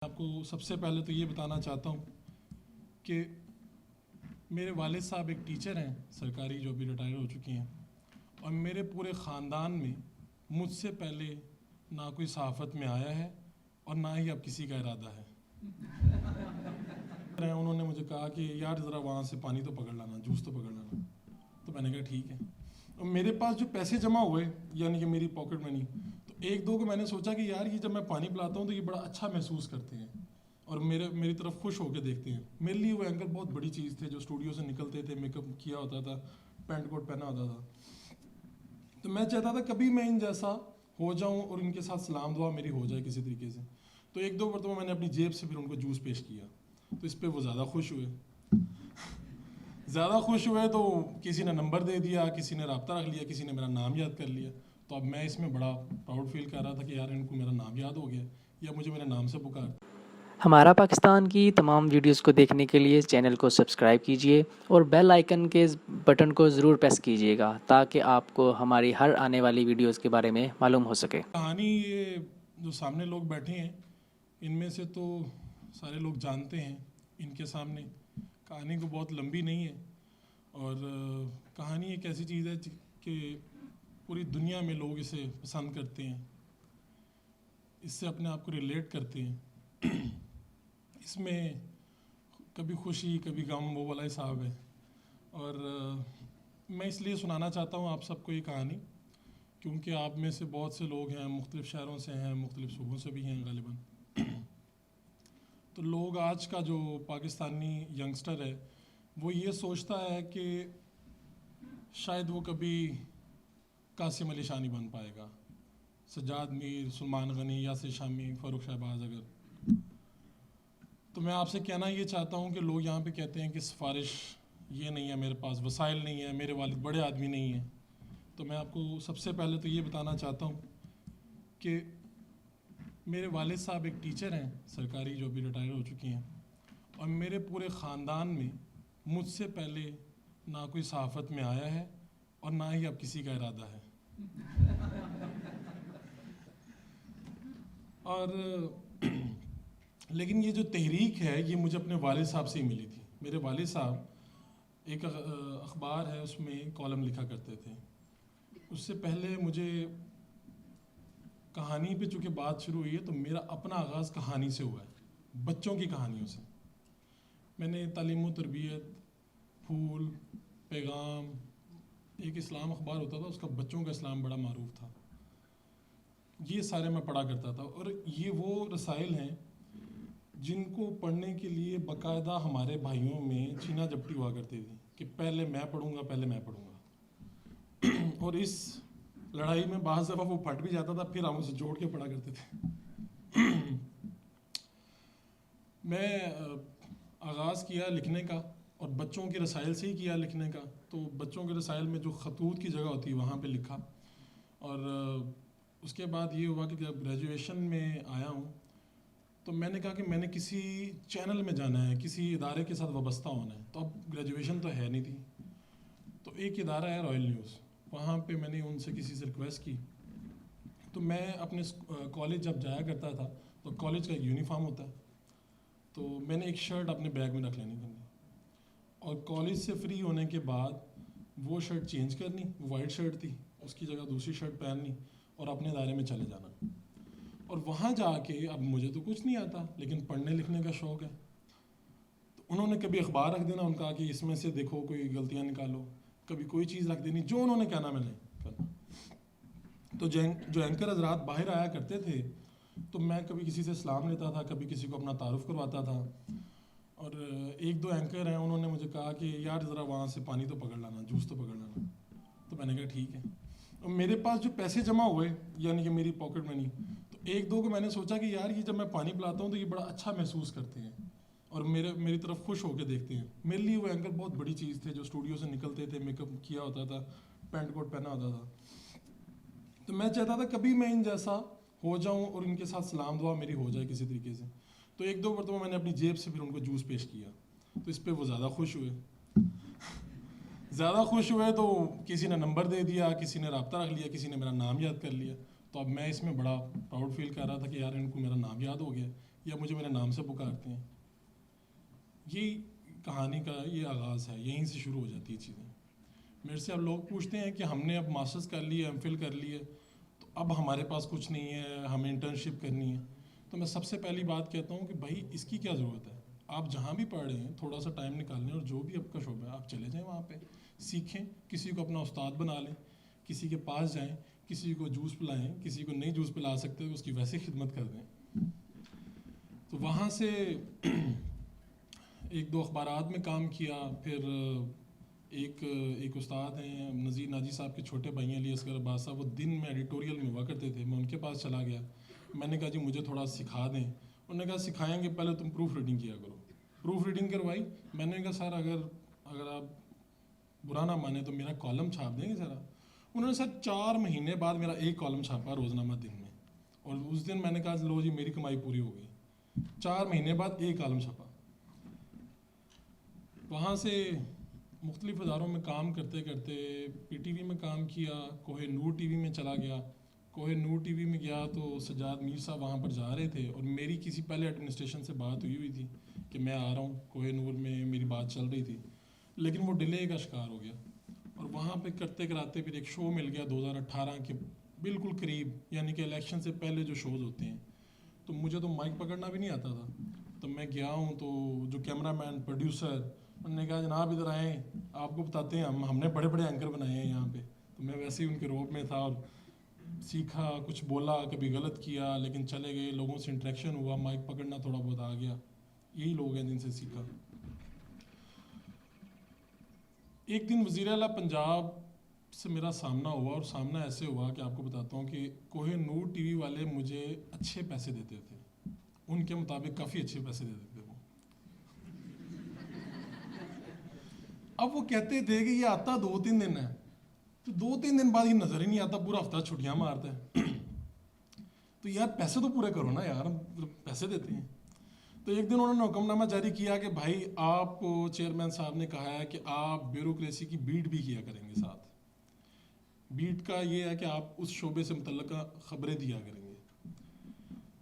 آپ کو سب سے پہلے تو یہ بتانا چاہتا ہوں کہ میرے والد صاحب ایک ٹیچر ہیں سرکاری جو ابھی ریٹائر ہو چکی ہیں، اور میرے پورے خاندان میں مجھ سے پہلے نہ کوئی صحافت میں آیا ہے اور نہ ہی اب کسی کا ارادہ ہے۔ انہوں نے مجھے کہا کہ یار ذرا وہاں سے پانی تو پکڑ لانا، جوس تو پکڑ لانا، تو میں نے کہا ٹھیک ہے۔ اور میرے پاس جو پیسے جمع ہوئے یعنی کہ میری پاکٹ منی، تو ایک دو کو میں نے سوچا کہ یار یہ جب میں پانی پلاتا ہوں تو یہ بڑا اچھا محسوس کرتے ہیں اور میری طرف خوش ہو کے دیکھتے ہیں۔ میرے لیے وہ اینکر بہت بڑی چیز تھے، جو اسٹوڈیو سے نکلتے تھے، میک اپ کیا ہوتا تھا، پینٹ کوٹ پہنا ہوتا تھا، تو میں چاہتا تھا کبھی میں ان جیسا ہو جاؤں اور ان کے ساتھ سلام دعا میری ہو جائے کسی طریقے سے۔ تو ایک دو مرتبہ میں نے اپنی جیب سے پھر ان کو جوس پیش کیا، تو اس پہ وہ زیادہ خوش ہوئے تو کسی نے نمبر دے دیا، کسی نے رابطہ رکھ لیا، کسی نے میرا نام یاد کر لیا۔ تو اب میں اس میں بڑا پراؤڈ فیل کر رہا تھا کہ یار ان کو میرا نام یاد ہو گیا یا مجھے میرے نام سے پکار۔ ہمارا پاکستان کی تمام ویڈیوز کو دیکھنے کے لیے چینل کو سبسکرائب کیجیے اور بیل آئیکن کے بٹن کو ضرور پریس کیجیے گا تاکہ آپ کو ہماری ہر آنے والی ویڈیوز کے بارے میں معلوم ہو سکے۔ کہانی یہ جو سامنے لوگ بیٹھے ہیں ان میں سے تو سارے لوگ جانتے ہیں، ان کے سامنے کہانی کو بہت لمبی نہیں ہے، اور کہانی ایک ایسی چیز ہے کہ پوری دنیا میں لوگ اسے پسند کرتے ہیں، اس سے اپنے آپ کو ریلیٹ کرتے ہیں۔ اس میں کبھی خوشی کبھی غم وہ والا حساب ہے، اور میں اس لیے سنانا چاہتا ہوں آپ سب کو یہ کہانی کیونکہ آپ میں سے بہت سے لوگ ہیں، مختلف شہروں سے ہیں، مختلف صوبوں سے بھی ہیں غالباً۔ تو لوگ آج کا جو پاکستانی ینگسٹر ہے وہ یہ سوچتا ہے کہ شاید وہ کبھی قاسم علی شاہ نہیں بن پائے گا، سجاد میر، سلمان غنی، یاسر شامی، فاروق شہباز اگر۔ تو میں آپ سے کہنا یہ چاہتا ہوں کہ لوگ یہاں پہ کہتے ہیں کہ سفارش یہ نہیں ہے، میرے پاس وسائل نہیں ہے، میرے والد بڑے آدمی نہیں ہیں۔ تو میں آپ کو سب سے پہلے تو یہ بتانا چاہتا ہوں کہ میرے والد صاحب ایک ٹیچر ہیں سرکاری جو ابھی ریٹائر ہو چکی ہیں، اور میرے پورے خاندان میں مجھ سے پہلے نہ کوئی صحافت میں آیا ہے اور نہ ہی اب کسی کا ارادہ ہے۔ اور لیکن یہ جو تحریک ہے یہ مجھے اپنے والد صاحب سے ہی ملی تھی۔ میرے والد صاحب ایک اخبار ہے اس میں کالم لکھا کرتے تھے۔ اس سے پہلے مجھے کہانی پہ چونکہ بات شروع ہوئی ہے تو میرا اپنا آغاز کہانی سے ہوا ہے، بچوں کی کہانیوں سے۔ میں نے تعلیم و تربیت، پھول، پیغام، ایک اسلام اخبار ہوتا تھا، اس کا بچوں کا اسلام بڑا معروف تھا، یہ سارے میں پڑھا کرتا تھا۔ اور یہ وہ رسائل ہیں جن کو پڑھنے کے لیے باقاعدہ ہمارے بھائیوں میں چھینا جھپٹی ہوا کرتی تھی کہ پہلے میں پڑھوں گا۔ اور اس لڑائی میں بعض دفعہ وہ پھٹ بھی جاتا تھا، پھر ہم اسے جوڑ کے پڑھا کرتے تھے۔ میں آغاز کیا لکھنے کا، اور بچوں کے رسائل سے ہی کیا لکھنے کا۔ تو بچوں کے رسائل میں جو خطوط کی جگہ ہوتی ہے وہاں پہ لکھا، اور اس کے بعد یہ ہوا کہ جب گریجویشن میں آیا ہوں تو میں نے کہا کہ میں نے کسی چینل میں جانا ہے، کسی ادارے کے ساتھ وابستہ ہونا ہے۔ تو اب گریجویشن تو ہے نہیں تھی، تو ایک ادارہ ہے رائل نیوز، وہاں پہ میں نے ان سے کسی سے ریکویسٹ کی۔ تو میں اپنے کالج جب جایا کرتا تھا تو کالج کا ایک یونیفارم ہوتا ہے، تو میں نے ایک شرٹ اپنے بیگ میں رکھ لینی تھی، اور کالج سے فری ہونے کے بعد وہ شرٹ چینج کرنی، وہ وائٹ شرٹ تھی، اس کی جگہ دوسری شرٹ پہننی اور اپنے ادارے میں چلے جانا۔ اور وہاں جا کے اب مجھے تو کچھ نہیں آتا لیکن پڑھنے لکھنے کا شوق ہے، تو انہوں نے کبھی اخبار رکھ دینا، ان کا کہ اس میں سے دیکھو کوئی غلطیاں نکالو، کبھی کوئی چیز رکھ دینی، جو انہوں نے کہنا میں نے کرنا۔ تو جو اینکر حضرات باہر آیا کرتے تھے تو میں کبھی کسی سے سلام لیتا تھا، کبھی کسی کو اپنا تعارف کرواتا تھا۔ اور ایک دو اینکر ہیں انہوں نے مجھے کہا کہ یار ذرا وہاں سے پانی تو پکڑ لانا، جوس تو پکڑ لانا، تو میں نے کہا ٹھیک ہے۔ اور میرے پاس جو پیسے جمع ہوئے یعنی کہ میری پاکٹ منی، تو ایک دو کو میں نے سوچا کہ یار یہ جب میں پانی پلاتا ہوں تو یہ بڑا اچھا محسوس کرتے ہیں اور میری طرف خوش ہو کے دیکھتے ہیں۔ میرے لیے وہ اینکر بہت بڑی چیز تھے، جو اسٹوڈیو سے نکلتے تھے، میک اپ کیا ہوتا تھا، پینٹ کوٹ پہنا ہوتا تھا، تو میں چاہتا تھا کبھی میں ان جیسا ہو جاؤں اور ان کے ساتھ سلام دعا میری ہو جائے کسی طریقے سے۔ تو ایک دو مرتبہ میں نے اپنی جیب سے پھر ان کو جوس پیش کیا، تو اس پہ وہ زیادہ خوش ہوئے تو کسی نے نمبر دے دیا، کسی نے رابطہ رکھ لیا، کسی نے میرا نام یاد کر لیا۔ تو اب میں اس میں بڑا پراؤڈ فیل کر رہا تھا کہ یار ان کو میرا نام یاد ہو گیا یا مجھے میرے نام سے پکارتے ہیں. یہی کہانی کا یہ آغاز ہے, یہیں سے شروع ہو جاتی ہے چیزیں. میرے سے اب لوگ پوچھتے ہیں کہ ہم نے اب ماسٹرز کر لی ہے, ایم فل کر لی ہے, تو اب ہمارے پاس کچھ نہیں ہے, ہمیں انٹرنشپ کرنی ہے. تو میں سب سے پہلی بات کہتا ہوں کہ بھائی اس کی کیا ضرورت ہے. آپ جہاں بھی پڑھ رہے ہیں تھوڑا سا ٹائم نکال لیں اور جو بھی آپ کا شعبہ ہے آپ چلے جائیں وہاں پہ سیکھیں, کسی کو اپنا استاد بنا لیں, کسی کے پاس جائیں, کسی کو جوس پلائیں, کسی کو نہیں جوس پلا سکتے تو اس کی ویسے خدمت کر دیں. تو وہاں سے ایک دو اخبارات میں کام کیا. پھر ایک استاد ہیں نذیر ناجی صاحب کے چھوٹے بھائی ہیں علی اصغر عباس صاحب, وہ دن میں ایڈیٹوریل میں ہوا کرتے تھے, میں ان کے پاس چلا گیا. میں نے کہا جی مجھے تھوڑا سکھا دیں. انہوں نے کہا سکھائیں گے, پہلے تم پروف ریڈنگ کیا کرو. پروف ریڈنگ کروائی. میں نے کہا سر اگر آپ برا نہ مانیں تو میرا کالم چھاپ دیں گے ذرا. انہوں نے سر 4 مہینے بعد میرا ایک کالم چھاپا روزنامہ دن میں, اور اس دن میں نے کہا لو جی میری کمائی پوری ہو گئی. 4 مہینے بعد ایک کالم چھپا. وہاں سے مختلف اداروں میں کام کرتے کرتے پی ٹی وی میں کام کیا, کوہ نور ٹی وی میں چلا گیا. کوہ نور ٹی وی میں گیا تو سجاد میر صاحب وہاں پر جا رہے تھے, اور میری کسی پہلے ایڈمنسٹریشن سے بات ہوئی تھی کہ میں آ رہا ہوں کوہ نور میں, میری بات چل رہی تھی, لیکن وہ ڈیلے کا شکار ہو گیا. اور وہاں پہ کرتے کراتے پھر ایک شو مل گیا 2018 کے بالکل قریب, یعنی کہ الیکشن سے پہلے جو شوز ہوتے ہیں. تو مجھے تو مائک پکڑنا بھی نہیں آتا تھا. تو میں گیا ہوں تو جو کیمرہ مین پروڈیوسر انہوں نے کہا جناب ادھر آئیں, آپ کو بتاتے ہیں ہم نے بڑے بڑے اینکر بنائے ہیں یہاں پہ. تو میں ویسے ہی ان کے روب میں تھا اور سیکھا, کچھ بولا, کبھی غلط کیا, لیکن چلے گئے. لوگوں سے انٹریکشن ہوا, مائک پکڑنا تھوڑا بہت آ گیا. یہی لوگ ہیں جن سے سیکھا. ایک دن وزیر اعلیٰ پنجاب سے میرا سامنا ہوا, اور سامنا ایسے ہوا کہ آپ کو بتاتا ہوں کہ کوہ نور ٹی وی والے مجھے اچھے پیسے دیتے تھے, ان کے مطابق کافی اچھے پیسے دیتے تھے وہ. اب وہ کہتے تھے کہ یہ آتا 2-3 دن ہے, تو 2-3 دن بعد یہ نظر ہی نہیں آتا, پورا ہفتہ چھٹیاں مارتا ہے. تو یار پیسے تو پورے کرو نا یار, پیسے دیتے ہیں. تو ایک دن انہوں نے حکم نامہ جاری کیا کہ بھائی آپ کو چیئرمین صاحب نے کہا ہے کہ آپ بیوروکریسی کی بیٹ بھی کیا کریں گے ساتھ. بیٹ کا یہ ہے کہ آپ اس شعبے سے متعلقہ خبریں دیا کریں گے.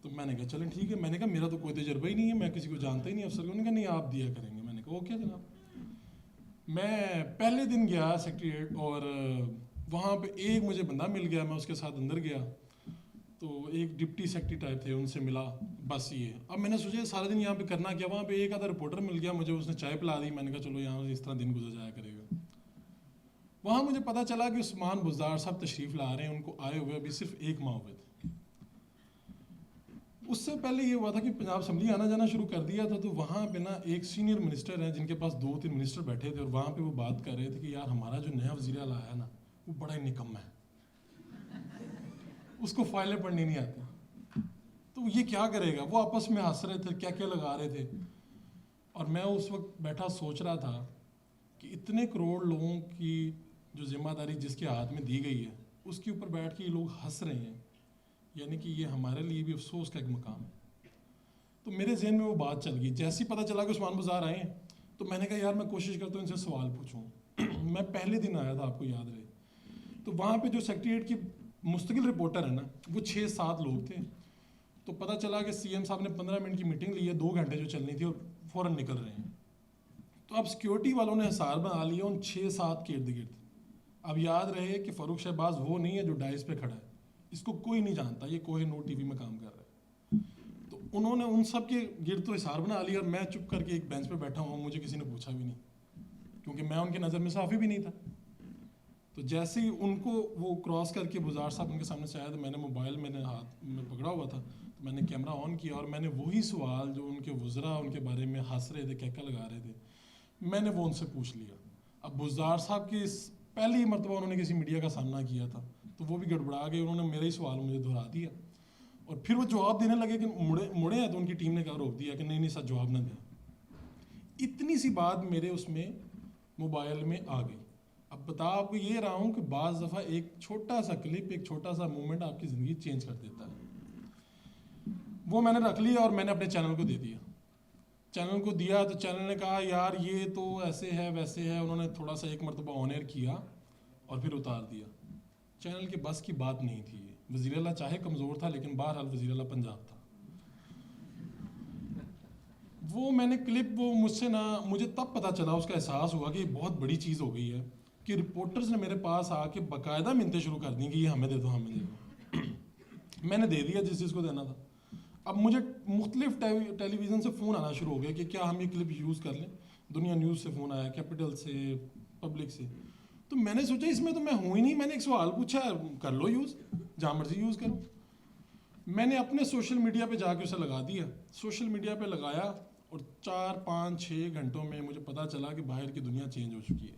تو میں نے کہا چلیں ٹھیک ہے. میں نے کہا میرا تو کوئی تجربہ ہی نہیں ہے, میں کسی کو جانتا ہی نہیں افسر کو. انہوں نے کہا نہیں آپ دیا کریں گے. میں نے کہا اوکے جناب. میں پہلے دن گیا سیکریٹریٹ, اور وہاں پہ ایک مجھے بندہ مل گیا, میں اس کے ساتھ اندر گیا. تو ایک ڈپٹی سیکرٹری ٹائپ تھے, ان سے ملا, بس یہ. اب میں نے سوچا سارا دن یہاں پہ کرنا کیا. وہاں پہ ایک آدھا رپورٹر مل گیا مجھے, اس نے چائے پلا دی. میں نے کہا چلو یہاں سے اس طرح دن گزر جایا کرے گا. وہاں مجھے پتا چلا کہ عثمان بزدار صاحب تشریف لا رہے ہیں. ان کو آئے ہوئے ابھی صرف 1 ماہ ہوئے تھے. اس سے پہلے یہ ہوا تھا کہ پنجاب اسمبلی آنا جانا شروع کر دیا تھا. تو وہاں پہ نا ایک سینئر منسٹر ہیں جن کے پاس 2-3 منسٹر بیٹھے تھے, اور وہاں پہ وہ بات کر رہے تھے کہ یار ہمارا جو نیا وزیر اعلیٰ آیا نا وہ بڑا ہی نکما ہے, اس کو فائلیں پڑھنی نہیں آتی, تو یہ کیا کرے گا. وہ آپس میں ہنس رہے تھے, کیا کیا لگا رہے تھے. اور میں اس وقت بیٹھا سوچ رہا تھا کہ اتنے کروڑ لوگوں کی جو ذمہ داری جس کے ہاتھ میں دی گئی ہے, اس کے اوپر بیٹھ کے یہ لوگ ہنس رہے ہیں, یعنی کہ یہ ہمارے لیے بھی افسوس کا ایک مقام ہے. تو میرے ذہن میں وہ بات چل گئی. جیسے ہی پتہ چلا کہ عثمان بزدار آئے ہیں, تو میں نے کہا یار میں کوشش کرتا ہوں ان سے سوال پوچھوں. میں پہلے دن آیا تھا, آپ کو یاد رہے. تو وہاں پہ جو سیکریٹریٹ کی مستقل رپورٹر ہے نا, وہ 6-7 لوگ تھے. تو پتہ چلا کہ سی ایم صاحب نے 15 منٹ کی میٹنگ لی ہے, 2 گھنٹے جو چلنی تھی, اور فوراً نکل رہے ہیں. تو اب سیکیورٹی والوں نے حصار بنا لیا ان 6-7 کے ارد گرد. اب یاد رہے کہ فاروق شہباز وہ نہیں ہے جو ڈائز پہ کھڑا ہے, اس کو کوئی نہیں جانتا, یہ کوہ نور ٹی وی میں کام کر رہا ہے. تو انہوں نے ان سب کے گرد تو حصار بنا لیا, اور میں چپ کر کے ایک بینچ پہ بیٹھا ہوں. مجھے کسی نے پوچھا بھی نہیں, کیونکہ میں ان کی نظر میں صحافی بھی نہیں تھا. تو جیسے ہی ان کو وہ کراس کر کے بزدار صاحب ان کے سامنے سے آیا, تو میں نے موبائل میرے ہاتھ میں پکڑا ہوا تھا, تو میں نے کیمرہ آن کیا, اور میں نے وہی سوال جو ان کے وزراء ان کے بارے میں ہنس رہے تھے, کہکا لگا رہے تھے, میں نے وہ ان سے پوچھ لیا. اب بزدار صاحب کی پہلی مرتبہ انہوں نے کسی میڈیا کا سامنا کیا تھا, تو وہ بھی گڑبڑا گئے. انہوں نے میرا ہی سوال مجھے دہرا دیا, اور پھر وہ جواب دینے لگے کہ مڑے ہیں. تو ان کی ٹیم نے کہا روک دیا کہ نہیں سر جواب نہ دیں. اتنی سی بات میرے اس میں موبائل میں آ گئی. اب بتا آپ کو یہ رہا ہوں کہ بعض دفعہ ایک چھوٹا سا کلپ, ایک چھوٹا سا مومنٹ آپ کی زندگی چینج کر دیتا ہے. وہ میں نے رکھ لیا اور میں نے اپنے چینل کو دے دیا. چینل کو دیا تو چینل نے کہا یار یہ تو ایسے ہے ویسے ہے. انہوں نے تھوڑا سا ایک مرتبہ آن ایئر کیا اور پھر اتار دیا. چینل کے بس کی بات نہیں تھی. یہ وزیر اعلیٰ چاہے کمزور تھا, لیکن بہرحال وزیر اعلیٰ پنجاب تھا. وہ میں نے کلپ وہ مجھ سے نا مجھے تب پتہ چلا, اس کا احساس ہوا کہ یہ بہت بڑی چیز ہو گئی ہے کہ رپورٹرز نے میرے پاس آ کے باقاعدہ منتیں شروع کر دیں کہ یہ ہمیں دے دو, ہمیں دے دو. میں نے دے دیا جس چیز کو دینا تھا. اب مجھے مختلف ٹیلی ویژن سے فون آنا شروع ہو گیا کہ کیا ہم یہ کلپ یوز کر لیں. دنیا نیوز سے فون آیا, کیپٹل سے, پبلک سے. تو میں نے سوچا اس میں تو میں ہوں ہی نہیں. میں نے ایک سوال پوچھا, کر لو یوز, جہاں مرضی یوز کرو. میں نے اپنے سوشل میڈیا پہ جا کے اسے لگا دیا. سوشل میڈیا پہ لگایا اور 4 5 6 گھنٹوں میں مجھے پتہ چلا کہ باہر کی دنیا چینج ہو چکی ہے.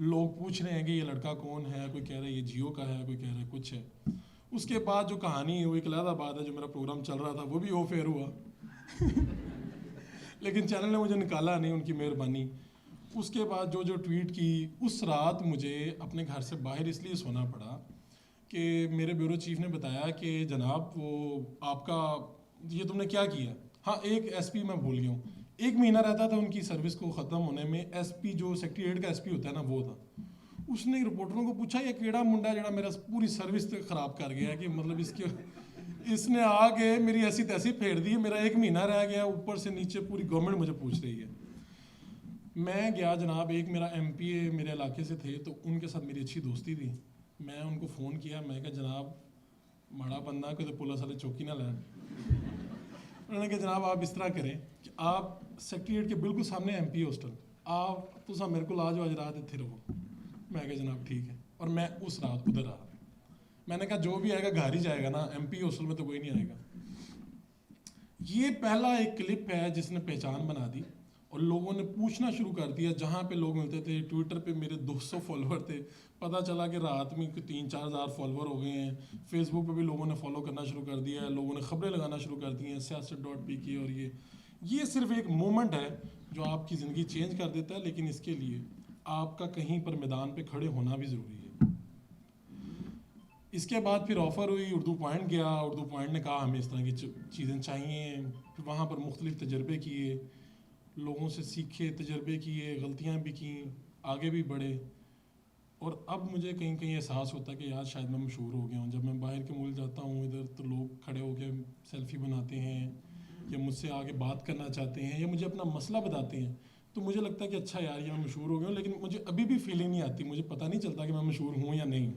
لوگ پوچھ رہے ہیں کہ یہ لڑکا کون ہے, کوئی کہہ رہا ہے یہ جیو کا ہے, کوئی کہہ رہا ہے کچھ ہے. اس کے بعد جو کہانی ہے وہ ایک علیحدہ بات ہے. جو میرا پروگرام چل رہا تھا وہ بھی آف ایئر ہوا لیکن چینل نے مجھے نکالا نہیں, ان کی مہربانی. اس کے بعد جو ٹویٹ کی, اس رات مجھے اپنے گھر سے باہر اس لیے سونا پڑا کہ میرے بیورو چیف نے بتایا کہ جناب وہ آپ کا یہ تم نے کیا کیا. ہاں ایک ایس پی میں بھول گیا ہوں, 1 مہینہ رہتا تھا ان کی سروس کو ختم ہونے میں. ایس پی جو سیکٹریٹ کا ایس پی ہوتا ہے نا وہ تھا. اس نے رپورٹروں کو پوچھا یہ کیڑا منڈا جڑا میرا پوری سروس خراب کر گیا ہے, کہ مطلب اس نے آ کے میری ایسی تیسی پھیر دی, میرا 1 مہینہ رہ گیا, اوپر سے نیچے پوری گورنمنٹ مجھے پوچھ رہی ہے. میں گیا جناب, ایک میرا ایم پی اے میرے علاقے سے تھے تو ان کے ساتھ میری اچھی دوستی تھی. میں ان کو فون کیا, میں کہا جناب ماڑا بندہ کوئی تو پولیس والے چوکی نہ لین. انہوں نے کہا جناب آپ اس طرح کریں کہ آپ سیکٹریٹ کے بالکل سامنے ایم پی ہاسٹل, آپ تو میرے کو آ جاؤ, آج رات اتنے رہو. میں کہا جناب ٹھیک ہے, اور میں اس رات ادھر رہا. میں نے کہا جو بھی آئے گا گھر ہی جائے گا نا, ایم پی ہاسٹل میں تو کوئی نہیں آئے گا. یہ پہلا ایک کلپ ہے جس نے پہچان بنا دی, اور لوگوں نے پوچھنا شروع کر دیا. جہاں پہ لوگ ملتے تھے, ٹویٹر پہ میرے 200 فالوور تھے, پتہ چلا کہ رات میں 3-4 ہزار فالوور ہو گئے ہیں. فیس بک پہ بھی لوگوں نے فالو کرنا شروع کر دیا ہے, لوگوں نے خبریں لگانا شروع کر دی ہیں سیاست.پی کی. اور یہ صرف ایک مومنٹ ہے جو آپ کی زندگی چینج کر دیتا ہے, لیکن اس کے لیے آپ کا کہیں پر میدان پہ کھڑے ہونا بھی ضروری ہے. اس کے بعد پھر آفر ہوئی, اردو پوائنٹ گیا, اردو پوائنٹ نے کہا ہمیں اس طرح کی چیزیں چاہیے. پھر وہاں پر مختلف تجربے کیے, لوگوں سے سیکھے, تجربے کیے, غلطیاں بھی کیں, آگے بھی بڑھے. اور اب مجھے کہیں کہیں احساس ہوتا ہے کہ یار شاید میں مشہور ہو گیا ہوں. جب میں باہر کے ملک جاتا ہوں ادھر تو لوگ کھڑے ہو کے سیلفی بناتے ہیں, یا مجھ سے آگے بات کرنا چاہتے ہیں, یا مجھے اپنا مسئلہ بتاتے ہیں, تو مجھے لگتا ہے کہ اچھا یار یہ میں مشہور ہو گیا ہوں. لیکن مجھے ابھی بھی فیلنگ نہیں آتی, مجھے پتہ نہیں چلتا کہ میں مشہور ہوں یا نہیں.